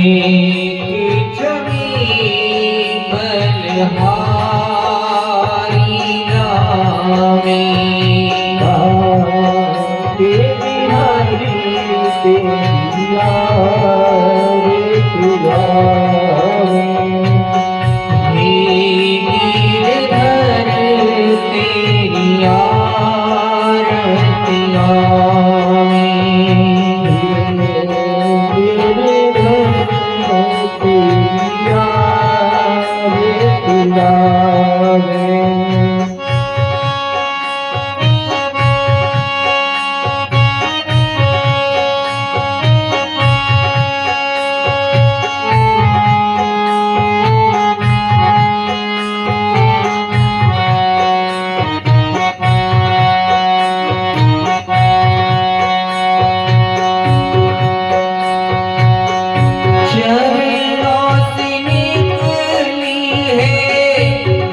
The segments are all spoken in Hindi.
एक छवि बलहारी रामे के बिहारी तेरी याद तुझावे हे गिरधर तेरी आरती आवे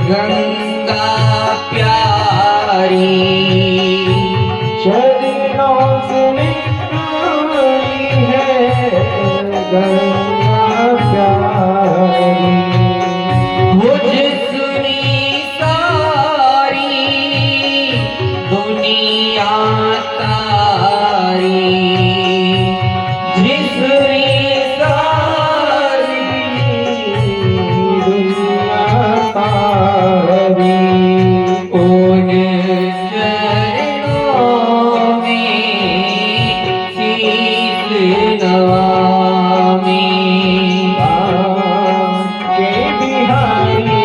गंगा प्यारी शरणों से निकली है गंगा प्यारी मुझ सुनी सारी दुनिया तारी जिसने सारी दुनिया तारी उन चरणों में शीश नवामी के बिहारी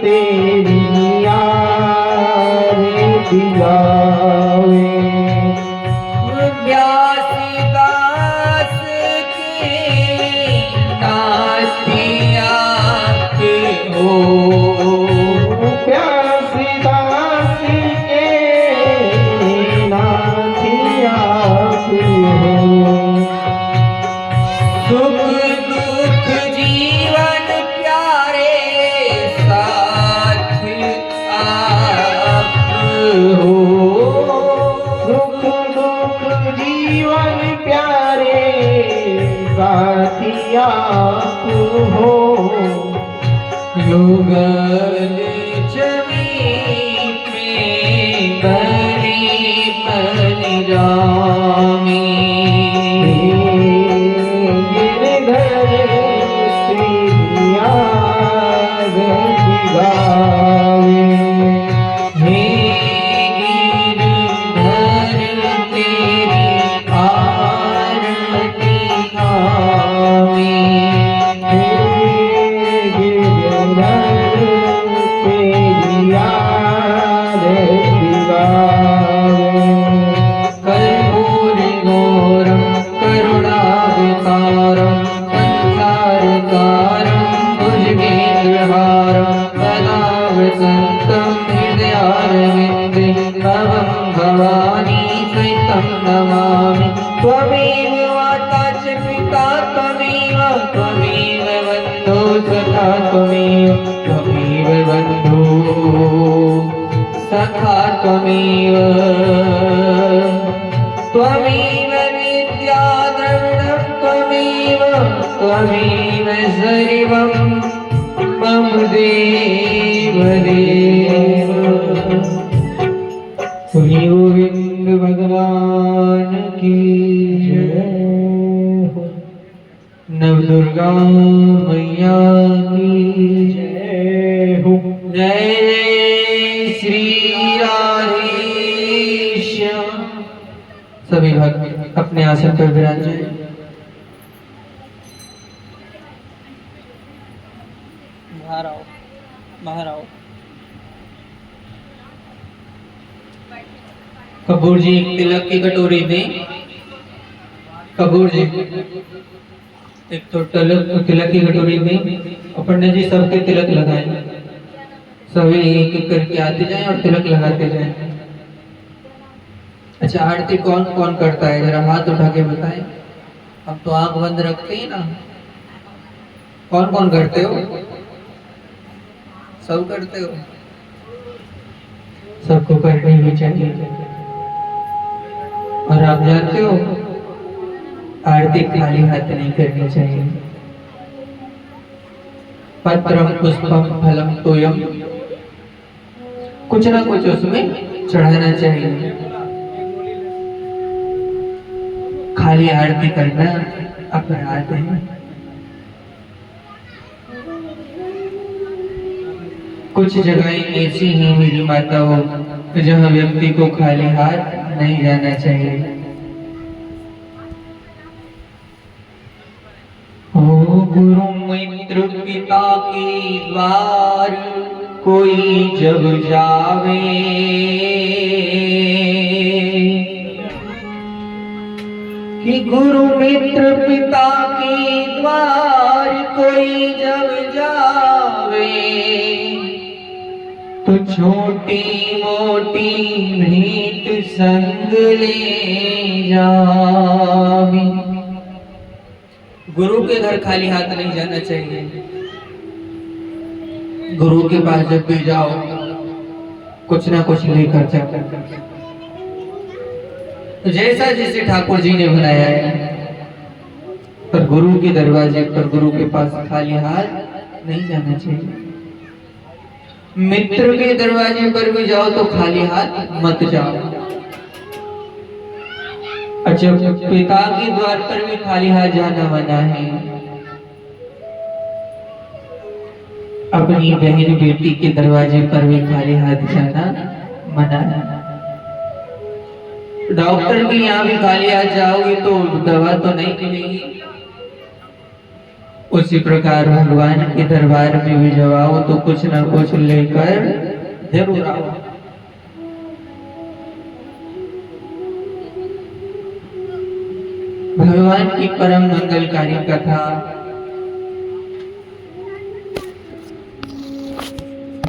तेरी याद तुझावे व्यासदास के नाथियात हो व्यासदास के नाथियात हो सुख दुख जीवन प्यारे साथ आप हो सुख दुख जीवन प्यारे साथी आप हो युगल छवि में बड़ी परिरामी गिरधर तेरी याद दिगावे हे गिरधर तेरी आरती गावे गिरधर सखा त्वमेव त्वमेव विद्या द्रविणं त्वमेव त्वमेव सर्वं मम देव देव। श्री गोविंद भगवान की जय हो। नवदुर्गा मैया की जय हो। जय जय श्री राधेश्याम। सभी भक्त अपने आसन पर विराज जाएं। बाहर आओ, बाहर आओ। कपूर जी तिलक की कटोरी में, कपूर जी एक तो तिलक की कटोरी में पंडित जी सबके तिलक लगाए। सभी एक एक करके आते जाएं और तिलक लगाते जाएं। अच्छा, आरती कौन कौन करता है जरा हाथ उठा के बताएं। हम तो आंख बंद रखते हैं ना। कौन कौन करते हो? सब करते हो? सबको करनी भी चाहिए। और आप जानते हो आरती खाली हाथ नहीं करनी चाहिए। पत्रम पुष्पम फलम तोयम, कुछ ना कुछ उसमें चढ़ाना चाहिए। खाली आरती करना अपराध है। कुछ जगहें ऐसी ही मेरी माता हो जहाँ व्यक्ति को खाली हाथ नहीं जाना चाहिए। ओ गुरु मित्र पिता के द्वार कोई जब जावे, कि गुरु मित्र पिता के द्वार कोई जब जावे, तो छोटी मोटी भेंट संग ले जावे। गुरु के घर खाली हाथ नहीं जाना चाहिए। गुरु के पास जब भी जाओ कुछ ना कुछ लेकर जाओ। तो जैसा जिसे ठाकुर जी ने बनाया है, पर गुरु के दरवाजे पर, गुरु के पास खाली हाथ नहीं जाना चाहिए। मित्र के दरवाजे पर भी जाओ तो खाली हाथ मत जाओ। अच्छा, पिता के द्वार पर भी खाली हाथ जाना मना है। अपनी बहन बेटी के दरवाजे पर भी खाली हाथ जाना मना है। डॉक्टर के यहाँ भी खाली हाथ जाओगे तो दवा तो नहीं मिलेगी। उसी प्रकार भगवान के दरबार में भी जब आओ तो कुछ ना कुछ लेकर जरूर आओ। भगवान की परम मंगलकारी कथा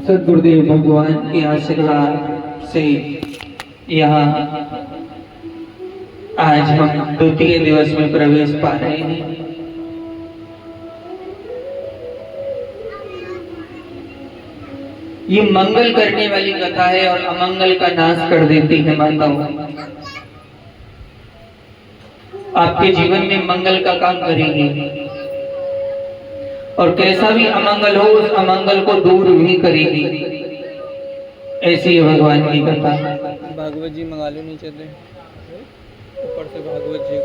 सदगुरुदेव भगवान के आशीर्वाद से यहाँ आज हम द्वितीय दिवस में प्रवेश पा रहे हैं। ये मंगल करने वाली कथा है और अमंगल का नाश कर देती है माताओं। आपके जीवन में मंगल का काम करेगी और कैसा भी अमंगल हो उस अमंगल को दूर भी करेगी। ऐसी है भगवान की कथा। भागवत जी मंगा लो नीचे से, ऊपर से भागवत जी।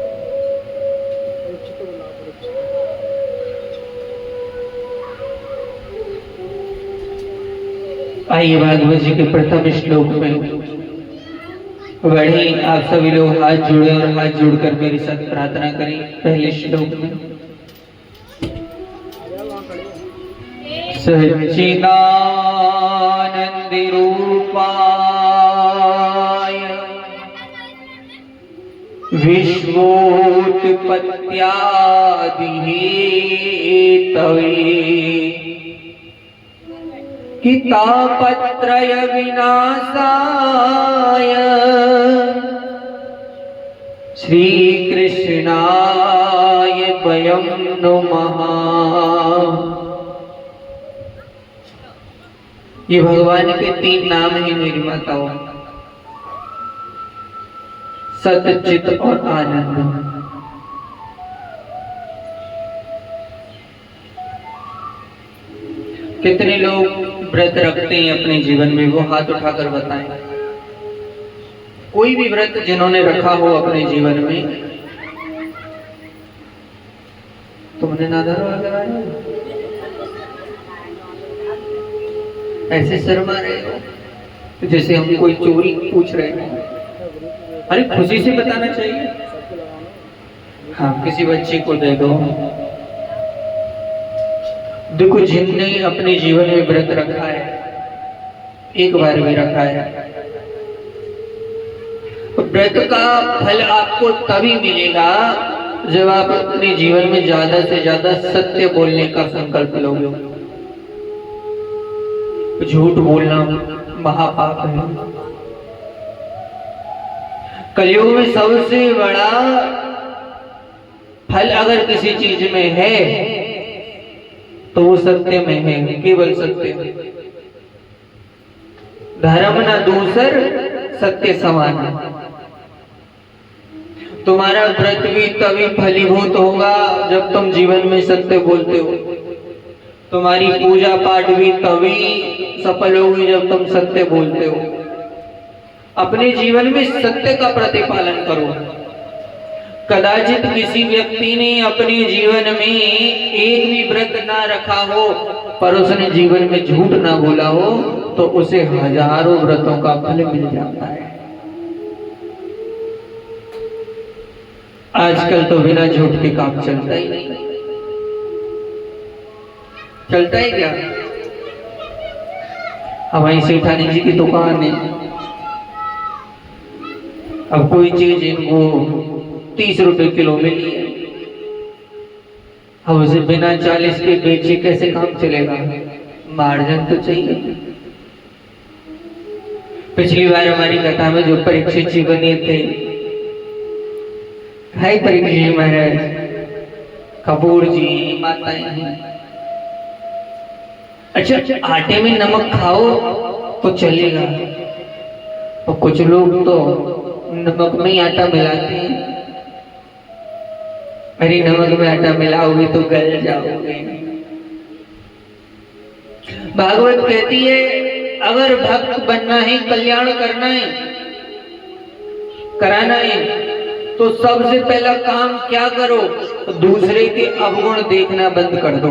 आइए भागवत जी के प्रथम श्लोक में बढ़े आप सभी लोग हाथ जोड़े और हाथ जोड़कर मेरे साथ प्रार्थना करें। पहले श्लोक में सच्चिदानंद रूपाय विश्वोत्पत्त्यादि हेतवे तापत्रय विनाशाय श्री कृष्णाय वयं नमः। ये भगवान के 3 नाम हैं मेरी माताओं, सत्य, चित और आनंद। कितने लोग व्रत रखते हैं अपने जीवन में, वो हाथ उठाकर बताएं। कोई भी व्रत जिन्होंने रखा हो अपने जीवन में, तुमने नादर लगाया, ऐसे शर्मा रहे हो जैसे हम कोई चोरी पूछ रहे हो। अरे खुशी से बताना चाहिए। हाँ, किसी बच्चे को दे दो। देखो, जिनने अपने जीवन में व्रत रखा है, एक बार भी रखा है, व्रत का फल आपको तभी मिलेगा जब आप अपने जीवन में ज्यादा से ज्यादा सत्य बोलने का संकल्प लोगे। झूठ बोलना महापाप है। कलयुग में सबसे बड़ा फल अगर किसी चीज में है तो वो सत्य में है, केवल सत्य। धर्म न दूसर सत्य समान। तुम्हारा व्रत भी तभी फलीभूत होगा जब तुम जीवन में सत्य बोलते हो। तुम्हारी पूजा पाठ भी तभी सफल होगी जब तुम सत्य बोलते हो। अपने जीवन में सत्य का प्रतिपालन करो। कदाचित किसी व्यक्ति ने अपने जीवन में एक भी व्रत ना रखा हो, पर उसने जीवन में झूठ ना बोला हो, तो उसे हजारों व्रतों का फल मिल जाता है। आजकल तो बिना झूठ के काम चलता ही नहीं। चलता है क्या? हमारी सेठानी जी की दुकान है। अब कोई चीज इनको 30 रुपए किलो मिली है, अब उसे बिना 40 के बेचे कैसे काम चलेगा? मार्जिन तो चाहिए। पिछली बार हमारी कथा में जो परीक्षित जी बने थे, हाय परीक्षित जी महाराज, कपूर जी, माताएं हैं। अच्छा, आटे में नमक खाओ तो चलेगा, और कुछ लोग तो नमक में ही आटा मिलाते हैं। अरे नमक में आटा मिलाओगे तो गल जाओगे। भागवत कहती है, अगर भक्त बनना है, कल्याण करना है, कराना है, तो सबसे पहला काम क्या करो? दूसरे के अवगुण देखना बंद कर दो।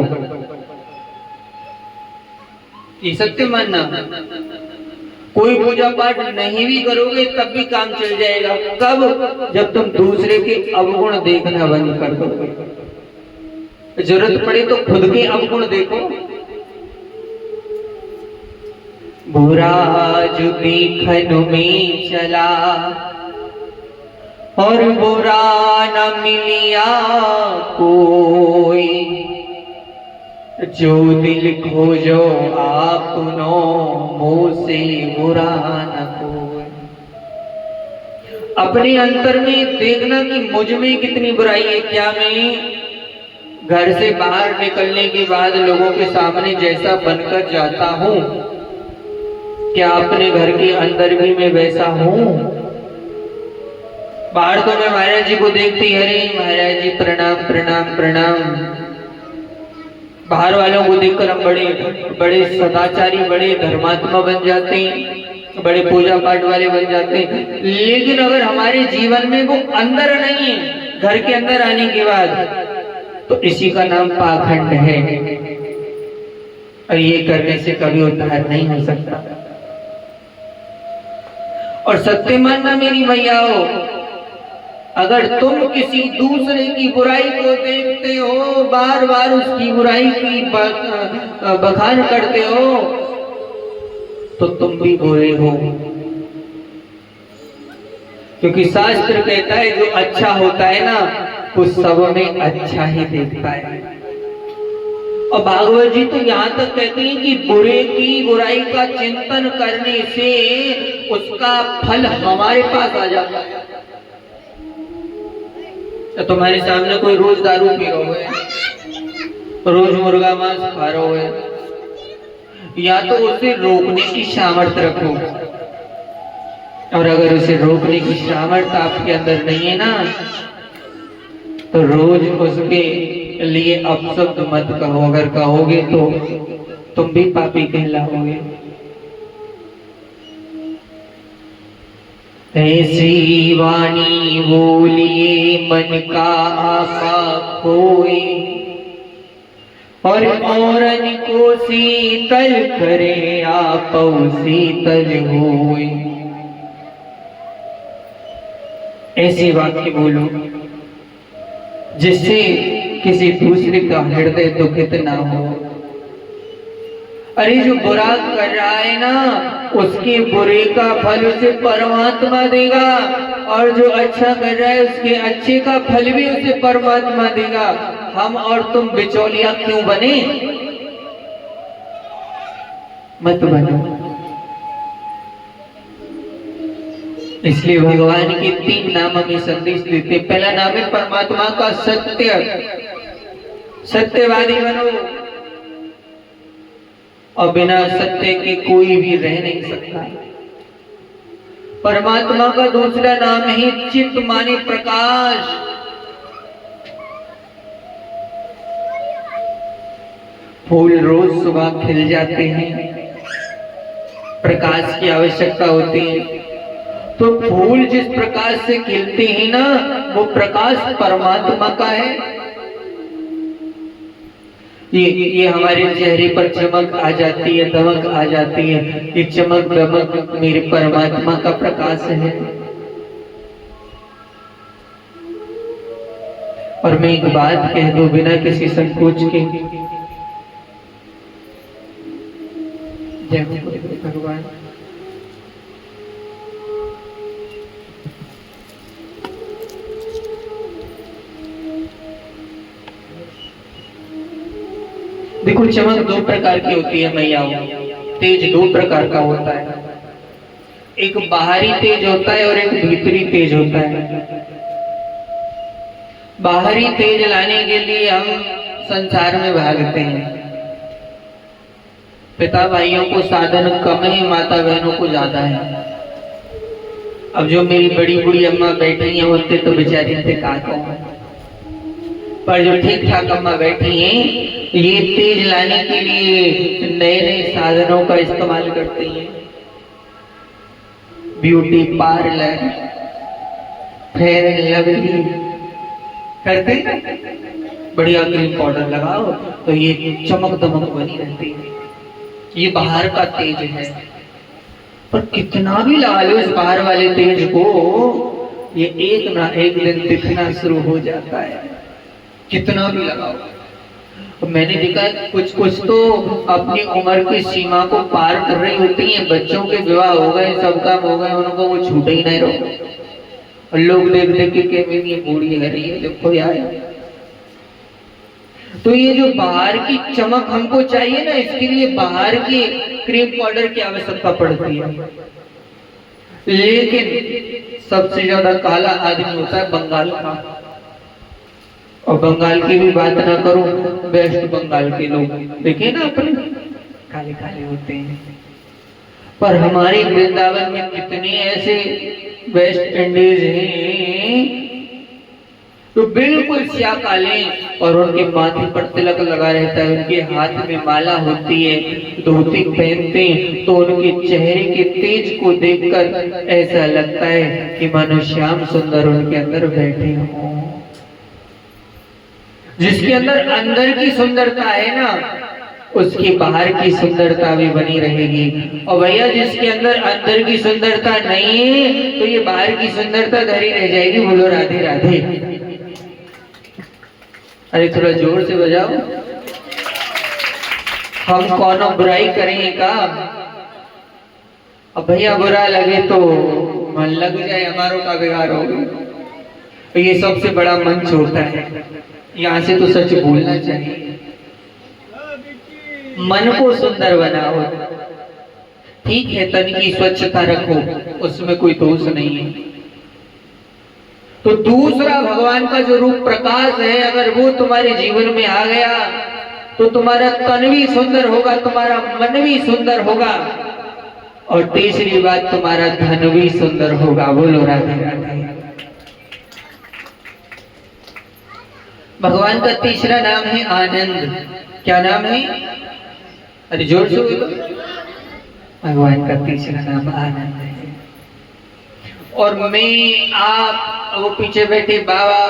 ये सत्य मानना। कोई पूजा पाठ नहीं भी करोगे तब भी काम चल जाएगा। कब? जब तुम दूसरे के अवगुण देखना बंद कर दो। जरूरत पड़े तो खुद के अवगुण देखो। बुरा जो देखन में चला और बुरा न मिलिया कोई, जो दिल खोजो आपनो मुँह से बुरा न कोई। अपने अंतर में देखना कि मुझ में कितनी बुराई है। क्या मैं घर से बाहर निकलने के बाद लोगों के सामने जैसा बनकर जाता हूँ, क्या अपने घर के अंदर भी मैं वैसा हूँ? बाहर तो मैं महाराज जी को देखती, अरे महाराज जी प्रणाम प्रणाम प्रणाम। बाहर वालों को देखकर हम बड़े बड़े सदाचारी, बड़े धर्मात्मा बन जाते हैं, बड़े पूजा पाठ वाले बन जाते हैं। लेकिन अगर हमारे जीवन में वो अंदर नहीं है, घर के अंदर आने के बाद, तो इसी का नाम पाखंड है, और ये करने से कभी उद्धार नहीं हो सकता। और सत्य मानना मेरी मैयाओं, अगर तुम किसी दूसरे की बुराई को देखते हो, बार बार उसकी बुराई की बखान करते हो, तो तुम भी बुरे हो। क्योंकि शास्त्र कहता है जो अच्छा होता है ना, वो सब में अच्छा ही देखता है। और भागवत जी तो यहाँ तक कहते हैं कि बुरे की बुराई का चिंतन करने से उसका फल हमारे पास आ जाता है। तो तुम्हारे सामने कोई रोज दारू पी रहा है, रोज मुर्गा मांस खा रहा है, या तो उसे रोकने की सामर्थ्य रखो, और अगर उसे रोकने की सामर्थ्य आपके अंदर नहीं है ना, तो रोज उसके लिए अपशब्द मत कहो। अगर कहोगे तो तुम भी पापी कहलाओगे। ऐसी वाणी बोलिए मन का आपा खोए, और औरन को शीतल करे आप शीतल होए। ऐसे वाक्य बोलो जिससे किसी दूसरे का हृदय दुखित ना हो। अरे जो बुरा कर रहा है ना, उसके बुरे का फल उसे परमात्मा देगा, और जो अच्छा कर रहा है उसके अच्छे का फल भी उसे परमात्मा देगा। हम और तुम बिचौलिया क्यों बने? मत बनो। इसलिए भगवान के 3 नाम हमें संदेश देते। पहला नाम है परमात्मा का सत्य, सत्यवादी बनो, और बिना सत्य के कोई भी रह नहीं सकता। परमात्मा का दूसरा नाम है चित्त माने प्रकाश। फूल रोज सुबह खिल जाते हैं, प्रकाश की आवश्यकता होती है। तो फूल जिस प्रकाश से खिलते हैं ना, वो प्रकाश परमात्मा का है। ये हमारे चेहरे पर चमक आ जाती है, दमक आ जाती है, ये चमक दमक मेरे परमात्मा का प्रकाश है। और मैं एक बात कह दूं बिना किसी संकोच के, जय भगवान। देखो, चमक 2 प्रकार की होती है मैयाओं। तेज 2 प्रकार का होता है, एक बाहरी तेज होता है और एक भीतरी तेज होता है। बाहरी तेज लाने के लिए हम संसार में भागते हैं। पिता भाइयों को साधन कम है, माता बहनों को ज्यादा है। अब जो मेरी बड़ी बूढ़ी अम्मा बैठी हैं उनसे तो बेचारी से का कहूं, पर जो ठीक ठाक अम्मा बैठी हैं ये तेज लाने के लिए नए नए साधनों का इस्तेमाल करती हैं। Beauty parlour, fair and lovely करते हैं, बढ़िया क्रीम पाउडर लगाओ तो ये चमक दमक बनी रहती है। ये बाहर का तेज है, पर कितना भी लगा लो इस बाहर वाले तेज को, ये एक ना एक दिन दिखना शुरू हो जाता है, कितना भी लगाओ। तो मैंने देखा कुछ कुछ तो अपनी उम्र की सीमा को पार कर रही होती हैं, बच्चों के विवाह हो गए, सब काम हो गए, उनको वो छूटे ही नहीं रहो, और लोग देख देख के ये बूढ़ी है रही है, देखो यार। तो ये जो बाहर की चमक हमको चाहिए ना, इसके लिए बाहर की क्रीम पाउडर की आवश्यकता पड़ती है। लेकिन सबसे ज्यादा काला आदमी होता है बंगाल का, और बंगाल की भी बात ना करूं, वेस्ट बंगाल के लोग देखिए ना अपने काले काले होते हैं। पर हमारे वृंदावन में कितने ऐसे वेस्ट इंडीज हैं तो बिल्कुल स्या काले, और उनके माथे पर तिलक लगा रहता है, उनके हाथ में माला होती है, धोती पहनते हैं, तो उनके चेहरे के तेज को देखकर ऐसा लगता है कि मानो श्याम सुंदर उनके अंदर बैठे हों। जिसके अंदर की सुंदरता है ना, उसकी बाहर की सुंदरता भी बनी रहेगी। और भैया जिसके अंदर की सुंदरता नहीं है, तो ये बाहर की सुंदरता धरी रह जाएगी। बोलो राधे राधे। अरे थोड़ा जोर से बजाओ। हम कौनो बुराई करेंगे का? अब भैया बुरा लगे तो मन लग जाए, हमारों का बिगाड़ होगा। तो ये सबसे बड़ा मंच होता है, यहाँ से तो सच बोलना चाहिए। मन को सुंदर बनाओ, ठीक है, तन की स्वच्छता रखो, उसमें कोई दोष नहीं है। तो दूसरा भगवान का जो रूप प्रकाश है, अगर वो तुम्हारे जीवन में आ गया तो तुम्हारा तन भी सुंदर होगा, तुम्हारा मन भी सुंदर होगा, और तीसरी बात तुम्हारा धन भी सुंदर होगा। बोलो राधे राधे। भगवान का तीसरा नाम है आनंद। क्या नाम है? अरे जोर से बोलो। भगवान का तीसरा नाम आनंद है। और मैं, आप, वो पीछे बैठे बाबा,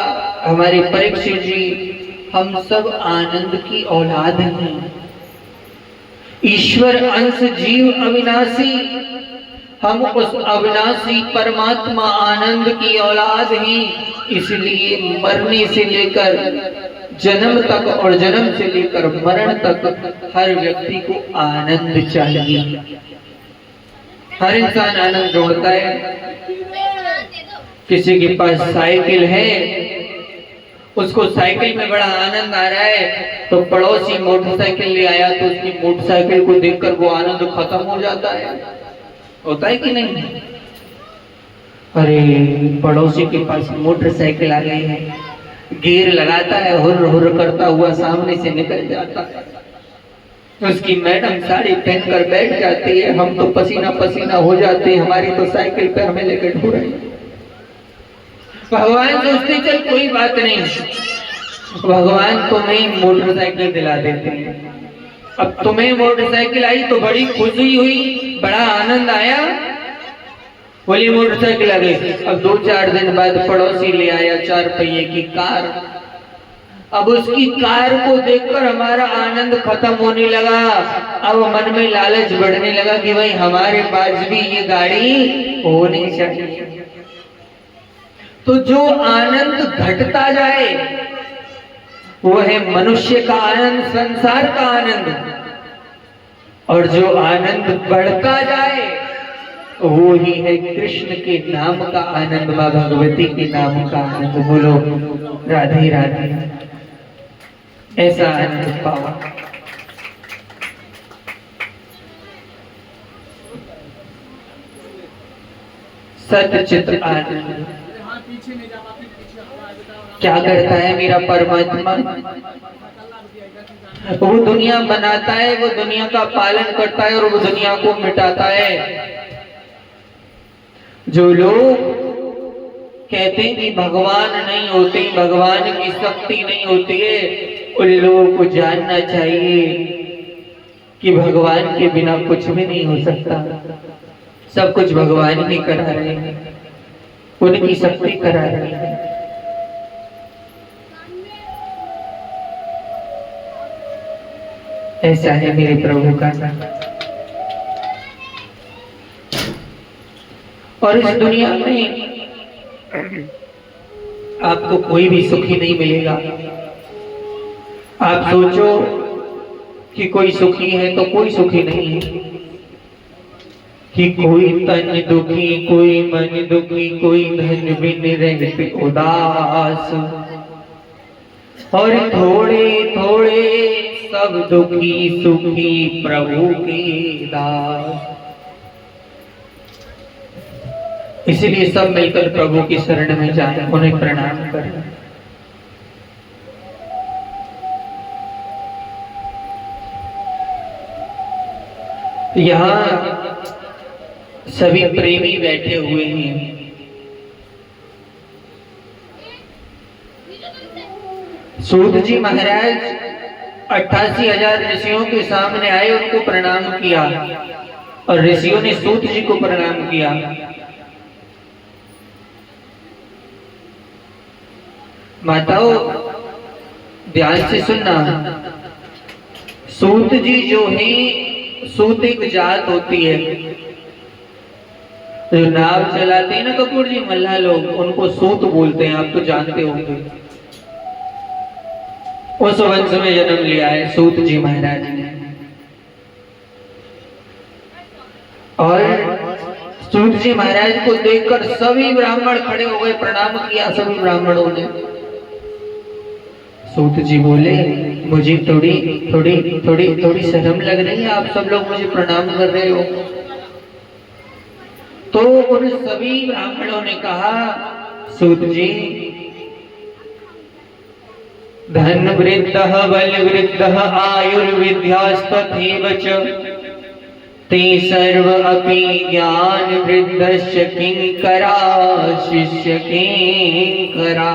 हमारे परीक्षित जी, हम सब आनंद की औलाद हैं। ईश्वर अंश जीव अविनाशी, हम उस अविनाशी परमात्मा आनंद की औलाद हैं। इसलिए मरने से लेकर जन्म तक और जन्म से लेकर मरण तक हर व्यक्ति को आनंद चाहिए। हर इंसान आनंद ढूंढता है। किसी के पास साइकिल है, उसको साइकिल में बड़ा आनंद आ रहा है, तो पड़ोसी मोटरसाइकिल ले आया तो उसकी मोटरसाइकिल को देखकर वो आनंद खत्म हो जाता है। होता है कि नहीं? अरे पड़ोसी के पास मोटरसाइकिल आ गई है, गियर लगाता है, हुर हुर करता हुआ सामने से निकल जाता है। उसकी मैडम साड़ी पहनकर बैठ जाती है, हम तो पसीना पसीना हो जाते हैं, हमारी तो साइकिल पे हमें लेकर ढो रही है। भगवान सोचते चल कोई बात नहीं, भगवान तुम्हें मोटरसाइकिल दिला देते हैं। अब तुम्हें मोटरसाइकिल आई तो बड़ी खुशी हुई, बड़ा आनंद आया, बोली मोटरसाइकिल आ गई। अब 2-4 दिन बाद पड़ोसी ले आया 4 पहिए की कार। अब उसकी कार को देखकर हमारा आनंद खत्म होने लगा। अब मन में लालच बढ़ने लगा कि भाई हमारे पास भी ये गाड़ी होनी चाहिए। तो जो आनंद घटता जाए वो है मनुष्य का आनंद, संसार का आनंद, और जो आनंद बढ़ता जाए वो ही है कृष्ण के नाम का आनंद, मां भगवती के नाम का आनंद। बोलो राधे राधे। ऐसा आनंद पावा। सच्चित आनंद क्या करता है मेरा परमात्मा? वो दुनिया बनाता है, वो दुनिया का पालन करता है और वो दुनिया को मिटाता है। जो लोग कहते हैं कि भगवान नहीं होते, भगवान की शक्ति नहीं होती है, उन लोगों को जानना चाहिए कि भगवान के बिना कुछ भी नहीं हो सकता। सब कुछ भगवान ही करा रहे हैं, उनकी शक्ति करा रही है। ऐसा है मेरे प्रभु का नाम। और इस दुनिया में आपको कोई भी सुखी नहीं मिलेगा। आप सोचो कि कोई सुखी है तो कोई सुखी नहीं है। कि कोई तन दुखी, कोई मन दुखी, कोई धन बिन रहते उदास, और थोड़े थोड़े सब दुखी सुखी प्रभु के दास। इसलिए सब मिलकर प्रभु की शरण में जाएं, उन्हें प्रणाम करें। यहाँ सभी प्रेमी बैठे हुए हैं। सूत जी महाराज 88,000 ऋषियों के सामने आए, उनको प्रणाम किया और ऋषियों ने सूत जी को प्रणाम किया। माताओं ध्यान से सुनना, सूत जी जो है, सूत एक जात होती है। जो नाव चलाते हैं ना कपूर जी, मल्लाह लोग, उनको सूत बोलते हैं, आप तो जानते होंगे। उस वंश में जन्म लिया है सूत जी महाराज ने। और सूत जी महाराज को देखकर सभी ब्राह्मण खड़े हो गए, प्रणाम किया सभी ब्राह्मणों ने। सूत जी बोले, मुझे थोड़ी शर्म लग रही है, आप सब लोग मुझे प्रणाम कर रहे हो। तो उन सभी ब्राह्मणों ने कहा, सूत जी धन वृद्धः बल वृद्धः आयुर्विद्यास्तथैव च ते सर्व अपि ज्ञान वृद्धस्य किंकरा शिष्य किंकरा।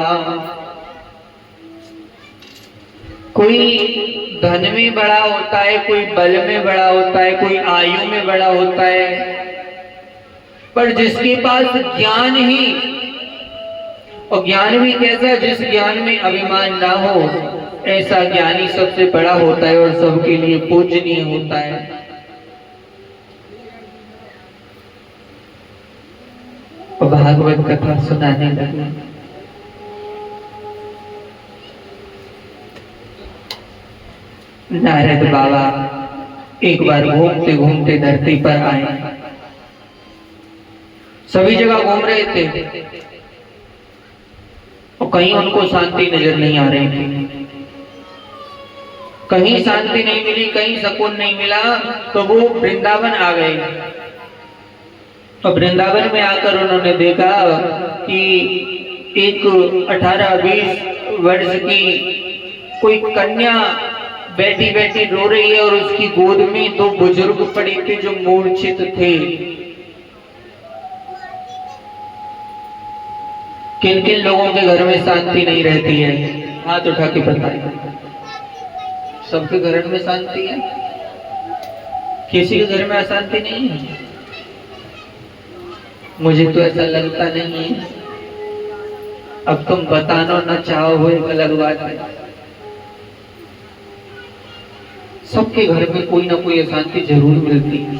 कोई धन में बड़ा होता है, कोई बल में बड़ा होता है, कोई आयु में बड़ा होता है, पर जिसके पास ज्ञान ही, और ज्ञान भी कैसा, जिस ज्ञान में अभिमान ना हो, ऐसा ज्ञानी सबसे बड़ा होता है और सबके लिए पूजनीय होता है। और भागवत कथा सुनाने लगे। नारद बाबा एक बार घूमते घूमते धरती पर आए। सभी जगह घूम रहे थे और कहीं उनको शांति नजर नहीं आ रही थी। कहीं शांति नहीं मिली, कहीं सुकून नहीं मिला, तो वो वृंदावन आ गए। तो वृंदावन में आकर उन्होंने देखा कि एक 18-20 वर्ष की कोई कन्या बैठी बैठी रो रही है और उसकी गोद में 2 बुजुर्ग पड़े थे जो मूर्छित थे। किन किन लोगों के घर में शांति नहीं रहती है? हाथ उठा के बताइए। सबके घर में शांति है, किसी के घर में अशांति नहीं है? मुझे तो ऐसा लगता नहीं है। अब तुम बताना ना चाहो वो एक अलग बात है। सबके घर में कोई ना कोई अशांति जरूर मिलती है।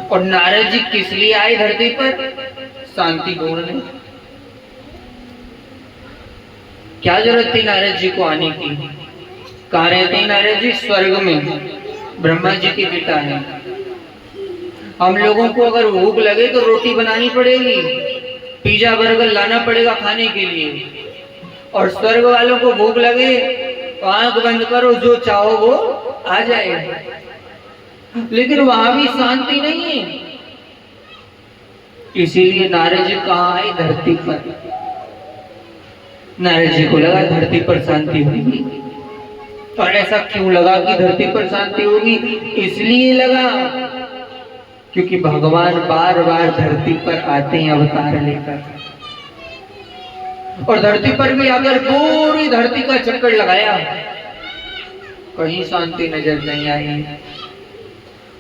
और नारद जी किस लिए आए धरती पर? शांति ढूंढने। क्या जरूरत थी नारद जी को आने की? कहाँ रहते हैं नारद जी? स्वर्ग में, ब्रह्मा जी के बेटा है। हम लोगों को अगर भूख लगे तो रोटी बनानी पड़ेगी, पिज्जा बर्गर लाना पड़ेगा खाने के लिए, और स्वर्ग वालों को भूख लगे तो आंख बंद करो, जो चाहो वो आ जाए। लेकिन वहां भी शांति नहीं है। इसीलिए नारद जी कहाँ आए? धरती पर। नारद जी को लगा धरती पर शांति होगी। और ऐसा क्यों लगा कि धरती पर शांति होगी? इसलिए लगा क्योंकि भगवान बार बार धरती पर आते हैं अवतार लेकर। और धरती पर भी आकर पूरी धरती का चक्कर लगाया, कहीं शांति नजर नहीं आई।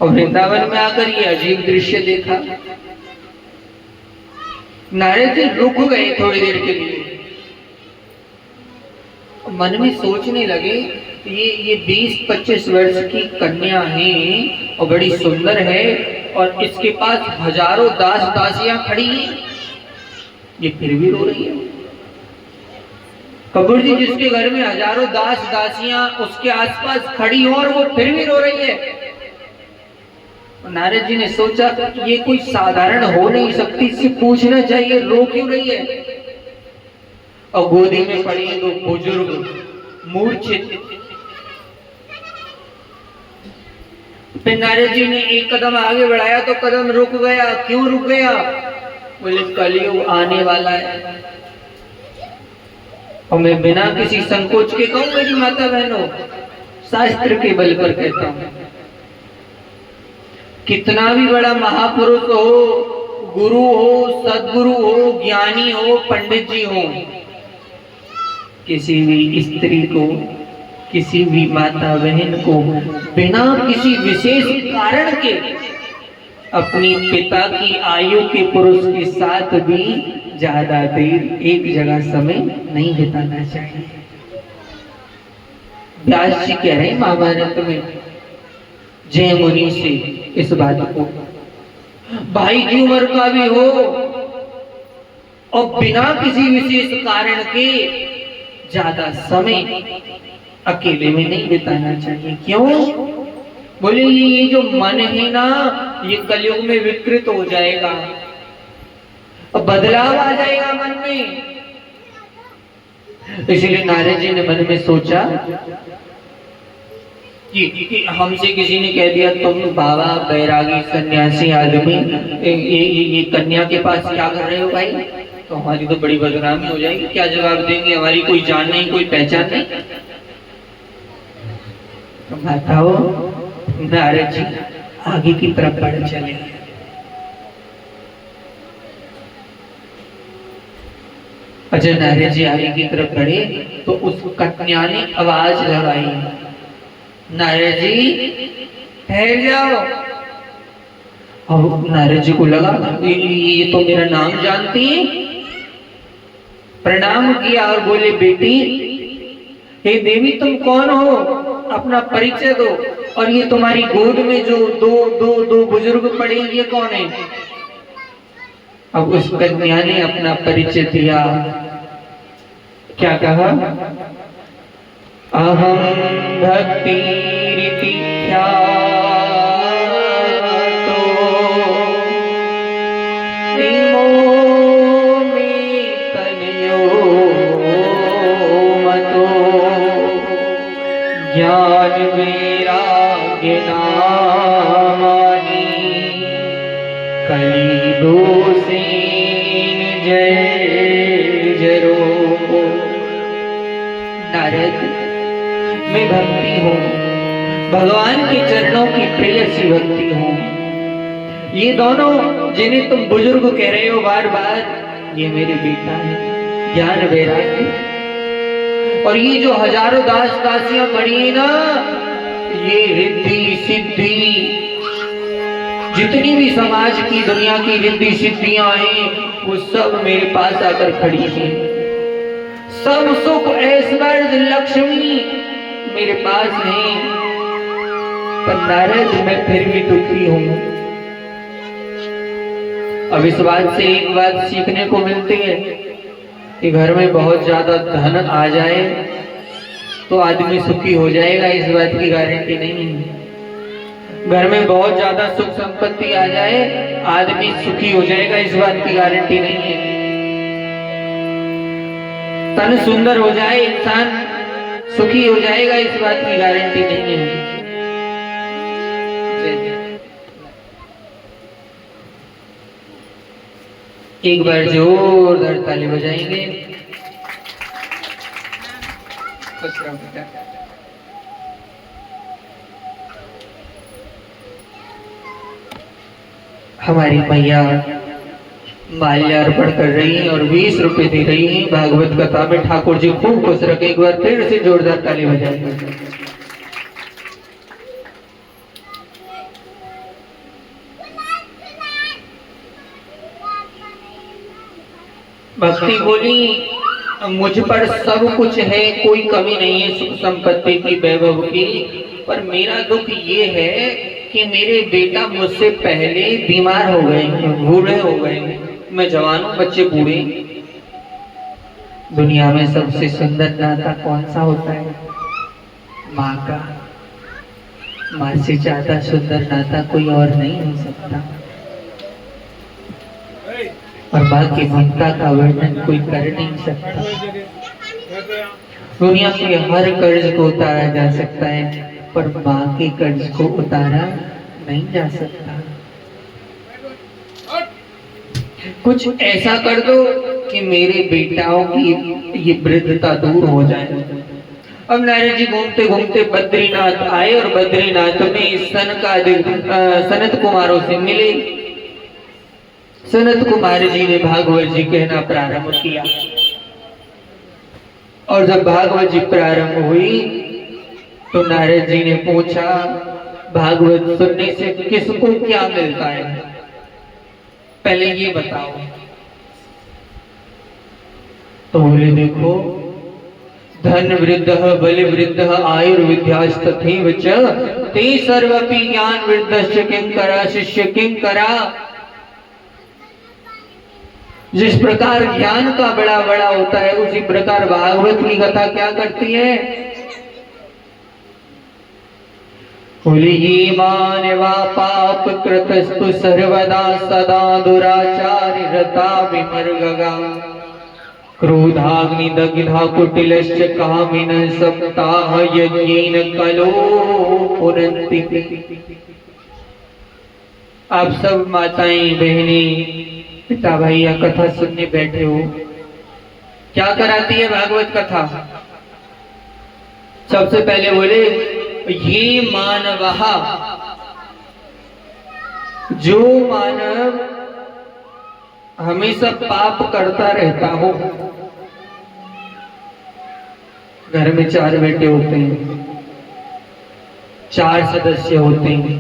और वृंदावन में आकर ये अजीब दृश्य देखा। नारद जी रुक गए थोड़ी देर के लिए, मन में सोचने लगे ये 20-25 वर्ष की कन्या है और बड़ी सुंदर है, और इसके पास हजारों दास दासियां खड़ी हैं, ये फिर भी रो रही है। कपूर जी, जिसके घर में हजारों दास दासियां उसके आसपास खड़ी हो और वो फिर भी रो रही है। नारद जी ने सोचा ये कोई साधारण हो नहीं सकती, इससे पूछना चाहिए रो क्यों रही है। और गोदी में पड़ी 2 बुजुर्ग मूर्छित। फिर नारद जी ने एक कदम आगे बढ़ाया तो कदम रुक गया। क्यों रुक गया? बोले कलयुग आने वाला है। और मैं बिना किसी संकोच के कहूं मेरी माता बहनों, शास्त्र के बल पर कहता हूं, कितना भी बड़ा महापुरुष हो, गुरु हो, सदगुरु हो, ज्ञानी हो, पंडित जी हो, किसी भी स्त्री को, किसी भी माता बहन को बिना किसी विशेष कारण के अपनी पिता की आयु के पुरुष के साथ भी ज्यादा देर एक जगह समय नहीं बिताना चाहिए। व्यास जी कह रहे हैं महाभारत में जय मुनि से इस बात को, भाई की उम्र का भी हो और बिना किसी विशेष कारण के ज्यादा समय अकेले में नहीं बिताना चाहिए। क्यों? बोले ये जो मन है ना, ये कलयुग में विकृत हो जाएगा और बदलाव आ जाएगा मन में। इसलिए नारद जी ने मन में सोचा कि हमसे किसी ने कह दिया तुम बाबा बैरागी सन्यासी आदमी ये कन्या के पास क्या कर रहे हो भाई? तो हमारी तो बड़ी बदनामी हो जाएगी। क्या जवाब देंगे? हमारी कोई जान नहीं, कोई पहचान नहीं। तो माताओं, नारद जी आगे की तरफ बढ़ चले। और जब नारद जी आगे की तरफ बढ़े तो उस कन्या ने आवाज लगाई, नारद जी ठहर जाओ। अब नारद जी को लगा ये तो मेरा नाम जानती है। प्रणाम किया और बोले, बेटी, हे देवी, तुम कौन हो? अपना परिचय दो। और ये तुम्हारी गोद में जो दो बुजुर्ग पड़े, ये कौन है? अब उस कन्या ने अपना परिचय दिया। क्या कहा? अहम भक्ति रीति ज्ञान वैराग्य नामानि कली दोषेन जय जरो। नारद, मैं भक्ति हूँ, भगवान के चरणों की प्रेयसी भक्ति हूँ। ये दोनों जिन्हें तुम बुजुर्ग कह रहे हो बार बार, ये मेरे बेटा है, ज्ञान वैराग्य। और ये जो हजारों दास दासियां पड़ी है ना, ये रिद्धि सिद्धि, जितनी भी समाज की दुनिया की रिद्धि सिद्धियां हैं, वो सब मेरे पास आकर खड़ी हैं। सब सुख ऐश्वर्य लक्ष्मी मेरे पास है। पर नारद, मैं फिर भी दुखी हूं। अब इस बात से एक बात सीखने को मिलती है कि घर में बहुत ज्यादा धन आ जाए तो आदमी सुखी हो जाएगा, इस बात की गारंटी नहीं है। घर में बहुत ज्यादा सुख संपत्ति आ जाए, आदमी सुखी हो जाएगा, इस बात की गारंटी नहीं है। तन सुंदर हो जाए, इंसान सुखी हो जाएगा, इस बात की गारंटी नहीं है। एक बार जोरदार ताली बजाएंगे। खुश रहो बेटा। हमारी मैया माल्यार्पण कर रही हैं और 20 रुपए दे रही हैं। भागवत कथा में ठाकुर जी खूब खुश रखे। एक बार फिर से जोरदार ताली बजाएंगे। भक्ति बोली, मुझ पर सब कुछ है, कोई कमी नहीं है सुख संपत्ति की, वैभव की, पर मेरा दुख ये है कि मेरे बेटा मुझसे पहले बीमार हो गए, बूढ़े हो गए। मैं जवान हूं, बच्चे बूढ़े। दुनिया में सबसे सुंदर नाता कौन सा होता है? माँ का। माँ से ज्यादा सुंदर नाता कोई और नहीं हो सकता। और माँ की ममता का वर्णन कोई कर नहीं सकता। दुनिया के हर कर्ज को उतारा जा सकता है, पर माँ के कर्ज को उतारा नहीं जा सकता। कुछ ऐसा कर दो कि मेरे बेटाओं की ये वृद्धता दूर हो जाए। अब नारद जी घूमते घूमते बद्रीनाथ आए और बद्रीनाथ में सनत कुमारों से मिले। सनत कुमार जी ने भागवत जी कहना प्रारंभ किया और जब भागवत जी प्रारंभ हुई तो नारद जी ने पूछा, भागवत सुनने से किसको क्या मिलता है? पहले ये बताओ। तो बोले, देखो, धन वृद्ध बलि वृद्ध आयुर्विद्यास्तथैव च ते सर्वपि ज्ञान वृद्धश्च किंकरा शिष्य किंकरा। जिस प्रकार ज्ञान का बड़ा बड़ा होता है, उसी प्रकार भागवत की कथा क्या करती है? बोले, ये मानवा पाप कृतस्तु सर्वदा सदा दुराचारि रता विमर्गगा क्रोधाग्नि दग्धा कुटिलश्च कामिन सप्ताह यज्ञेन कलो पुनन्ति। आप सब माताएं बहनें पिता भैया कथा सुनने बैठे हो, क्या कराती है भागवत कथा? सबसे पहले बोले ये मानवः, जो मानव हमेशा पाप करता रहता हो। घर में 4 बेटे होते हैं, 4 सदस्य होते हैं,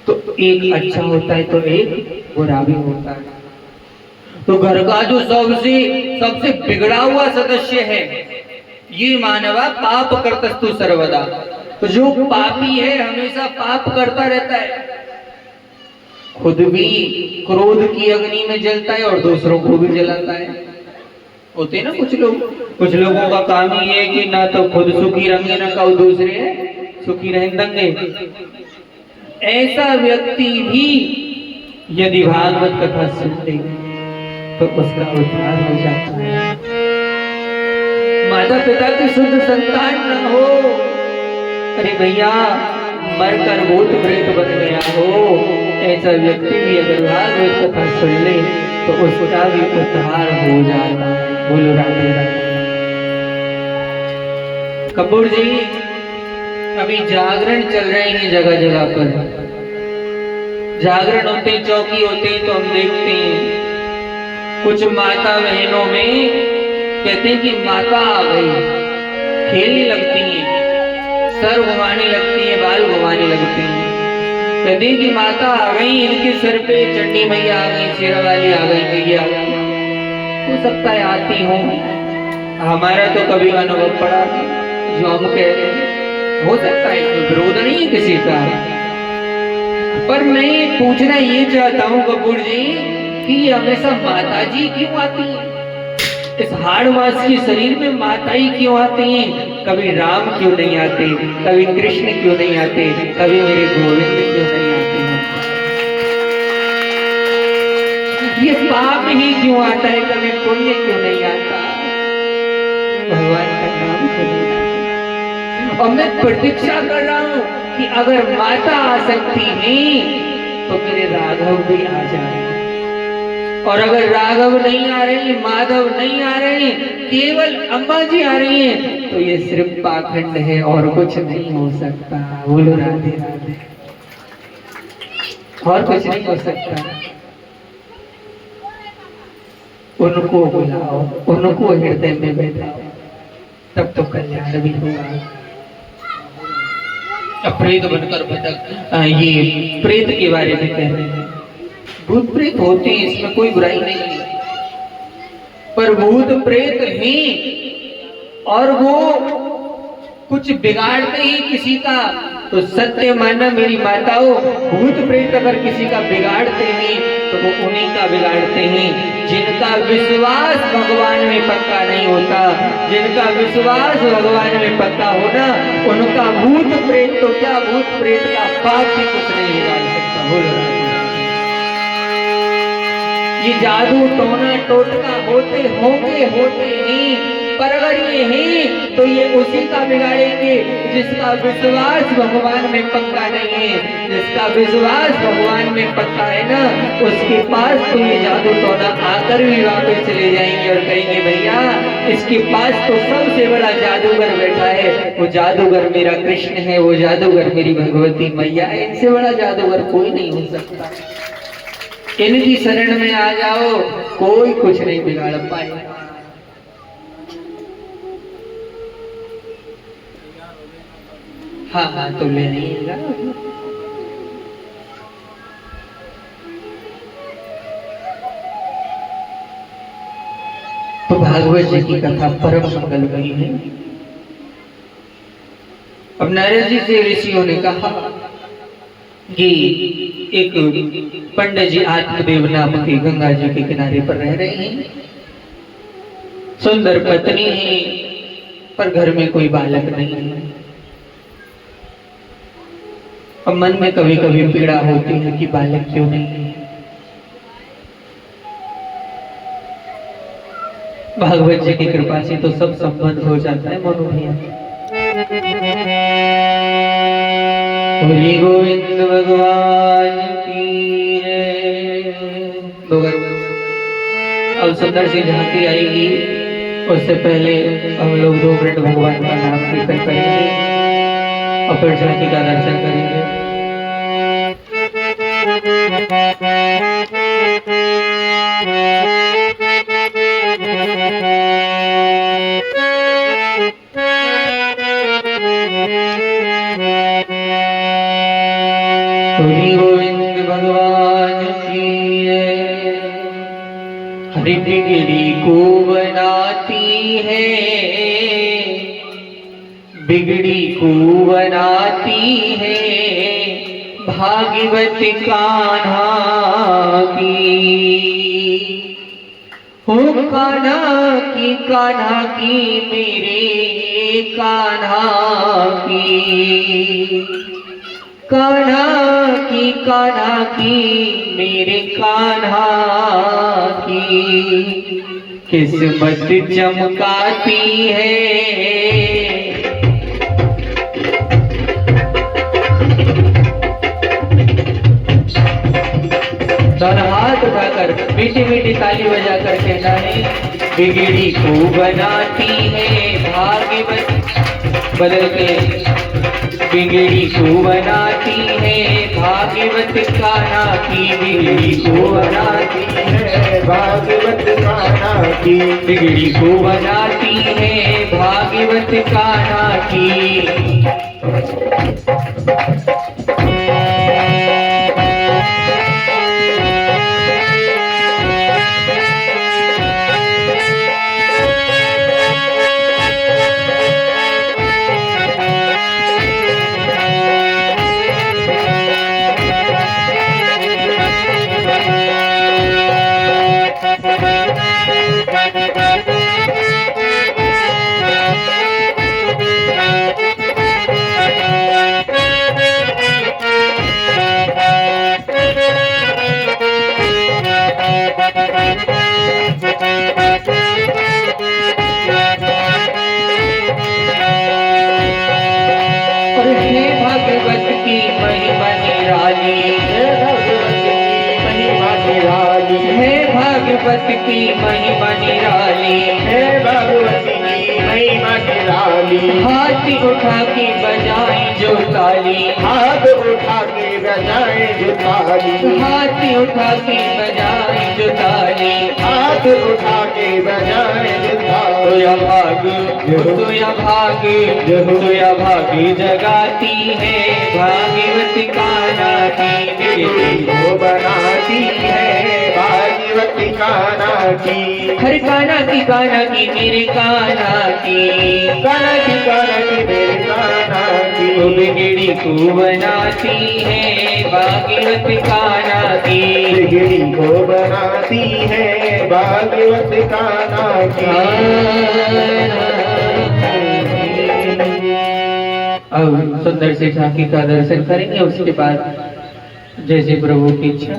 तो एक अच्छा होता है तो एक बुरा भी होता है। तो घर का जो सबसे बिगड़ा हुआ सदस्य है, ये मानवा पाप कर्तस्तु सर्वदा, तो जो पापी है हमेशा पाप करता रहता है, खुद भी क्रोध की अग्नि में जलता है और दूसरों को भी जलाता है। होते हैं ना कुछ लोगों का काम ये है कि ना तो खुद सुखी रहेंगे ना कहो दूसरे सुखी रहेंगे। ऐसा व्यक्ति भी यदि भागवत कथा सुनते तो उसका उद्धार हो जाता है। माता पिता की शुद्ध संतान न हो, अरे भैया मरकर भूत प्रेत बन गया हो, ऐसा व्यक्ति भी अगर भागवत कथा सुन ले तो उसका भी उद्धार हो जाता है। बोलो राधे राधे। कपूर जी, अभी जागरण चल रहे हैं जगह जगह पर, जागरण होते चौकी होते हैं, तो हम देखते हैं कुछ माता बहनों में कहते हैं कि माता आ गई, खेलने लगती हैं, सर घुमाने लगती हैं, बाल घुमाने लगती हैं। कहते हैं कि माता आ गई, इनके सर पे चंडी मैया आ गई, शेरा वाली आ गई, मैया हो सकता है आती हो, हमारा तो कभी अनुभव पड़ा नहीं जो हम कह रहे हैं, हो सकता है, इसमें विरोध नहीं है किसी का। पर मैं पूछना ये चाहता हूँ कपूर जी कि हमेशा माता जी क्यों आती है? इस हाड़ मास के शरीर में माता ही क्यों आती हैं? कभी राम क्यों नहीं आते, कभी कृष्ण क्यों नहीं आते, कभी मेरे गोविंद क्यों नहीं आते हैं? ये पाप ही क्यों आता है, कभी पुण्य क्यों नहीं आता? भगवान का नाम क्यों नहीं आता? और मैं प्रतीक्षा कर रहा हूँ कि अगर माता आ सकती है तो मेरे राघव भी आ जाए, और अगर राघव नहीं आ रहे, माधव नहीं आ रहे, केवल अम्मा जी आ रही हैं, तो ये सिर्फ पाखंड है और कुछ नहीं हो सकता। बोलो राधे राधे। और कुछ नहीं हो सकता। उनको बुलाओ, उनको हृदय में बैठाओ, तब तो कल्याण भी होगा। अब प्रेत बनकर भटक, ये प्रेत के बारे में कह रहे हैं। भूत प्रेत होते हैं, इसमें कोई बुराई नहीं है, पर भूत प्रेत हैं और वो कुछ बिगाड़ते ही किसी का, तो सत्य मानना मेरी माताओं, भूत प्रेत अगर किसी का बिगाड़ते हैं तो वो उन्हीं का बिगाड़ते हैं जिनका विश्वास भगवान में पक्का नहीं होता। जिनका विश्वास भगवान में पक्का होना, उनका भूत प्रेत तो क्या, भूत प्रेत का पाप भी कुछ नहीं बिगाड़ सकता। बोल रहा ये जादू टोना टोटका होते ही, पर अगर ये हैं तो ये उसी का बिगाड़ेंगे जिसका विश्वास भगवान में पक्का नहीं है। जिसका विश्वास भगवान में पक्का है ना, उसके पास तो ये जादू टोना आकर भी वापस चले जाएंगे और कहेंगे भैया इसके पास तो सबसे बड़ा जादूगर बैठा है, वो जादूगर मेरा कृष्ण है, वो जादूगर मेरी भगवती मैया है, इनसे बड़ा जादूगर कोई नहीं हो सकता। इनकी शरण में आ जाओ, कोई कुछ नहीं बिगाड़ पाएगा। हाँ तो ले आइएगा। तो भागवत जी की कथा परम मंगलमयी है। अब नारद जी से ऋषियों ने कहा कि एक पंडित जी आत्मदेव नाम के गंगा जी के किनारे पर रह रहे हैं, सुंदर पत्नी है, पर घर में कोई बालक नहीं है। अब मन में कभी कभी पीड़ा होती है कि बालक क्यों नहीं है। भागवत जी की कृपा से तो सब संबंध हो जाता है मनु भैया। गोविंद भगवान की जय। जो सुंदर सी झांकी आएगी उससे पहले हम लोग 2 मिनट भगवान का नाम कीर्तन करेंगे और फिर झांकी का दर्शन करेंगे। गोविंद भगवान की जय। हरि बिगड़ी को बनाती है, बिगड़ी को बनाती है भागवत कान्हा की। हो कान्हा की मेरे कान्हा की। कान्हा की मेरे कान्हा की। किस्मत चमकाती है। दोनों हाथ उठाकर मीठी मीठी ताली बजा कर कहना है, बिगड़ी को बनाती है भाग्यवत। बदल के बिगड़ी को बनाती है भाग्यवत कान्हा की। बिगड़ी को बनाती है भागवत कान्हा की। बिगड़ी को बनाती है भाग्यवत कान्हा की। भगवत की महिमा निराली है भगवती की महिमा निराली। हाथ उठा के बजाएं जो ताली। हाथ उठा के बजाएं जो ताली। हाथ उठा के बजाएं जो ताली। हाथ उठा के बजाएं जो ताली। सोया भाग सोया भाग सोया भाग जगाती है भागवत कान्हा की। बिगड़ी को बनाती है भागवत कान्हा की। हर कान्हा की मेरे कान्हा की। कान्हा की मेरे कान्हा की। वो बिगड़ी को बनाती है भागवत कान्हा की। बिगड़ी को बनाती है भागवत कान्हा की। अब सुंदर से झांकी का दर्शन करेंगे, उसके बाद जैसे प्रभु की इच्छा।